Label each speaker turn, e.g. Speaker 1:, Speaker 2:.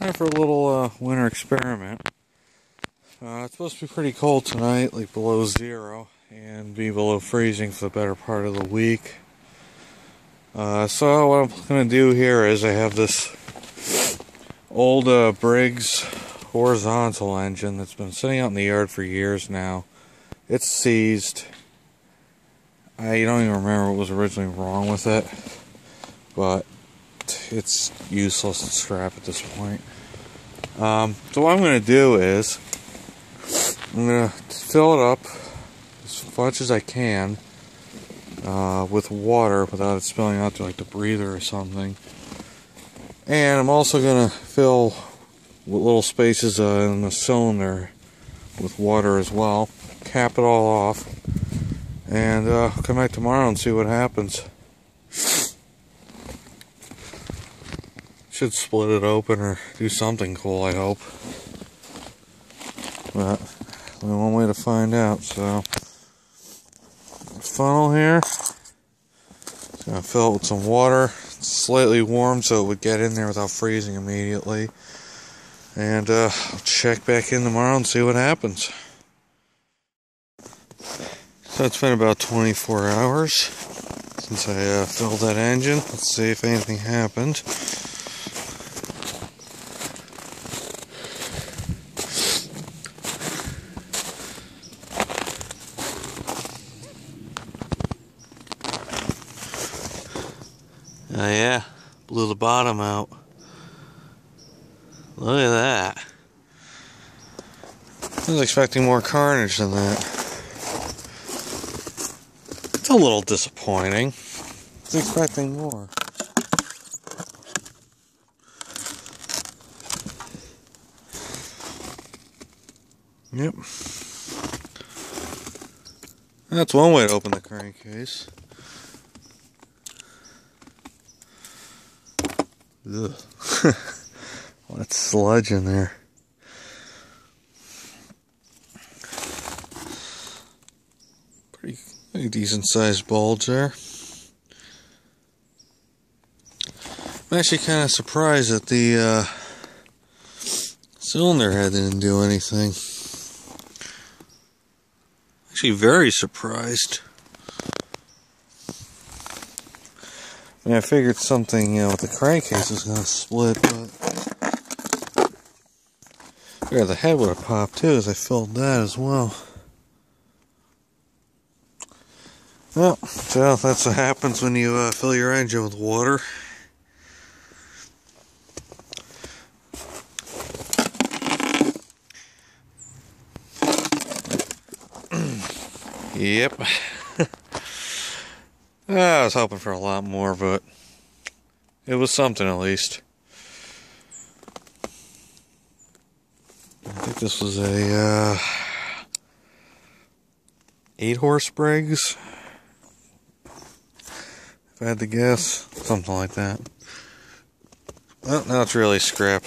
Speaker 1: Time for a little winter experiment. It's supposed to be pretty cold tonight, like below zero, and be below freezing for the better part of the week. So what I'm going to do here is I have this old Briggs horizontal engine that's been sitting out in the yard for years now. It's seized. I don't even remember what was originally wrong with it, but it's useless to scrap at this point. So what I'm going to do is I'm going to fill it up as much as I can with water without it spilling out to like the breather or something. And I'm also going to fill little spaces in the cylinder with water as well. Cap it all off. And come back tomorrow and see what happens. Should split it open or do something cool, I hope. But only one way to find out, so. Funnel here. Just gonna fill it with some water. It's slightly warm so it would get in there without freezing immediately. And I'll check back in tomorrow and see what happens. So it's been about 24 hours since I filled that engine. Let's see if anything happened. Oh yeah, blew the bottom out. Look at that. I was expecting more carnage than that. It's a little disappointing. I was expecting more. Yep. That's one way to open the crankcase. Ugh. All that sludge in there. Pretty decent sized bulge there. I'm actually kind of surprised that the cylinder head didn't do anything. Actually very surprised. I mean, I figured something, with the crankcase was going to split, but yeah, the head would have popped too as I filled that as well. Well, so that's what happens when you fill your engine with water. Yep. I was hoping for a lot more, but it was something at least. I think this was a 8-horse Briggs. If I had to guess, something like that. Well, now it's really scrap.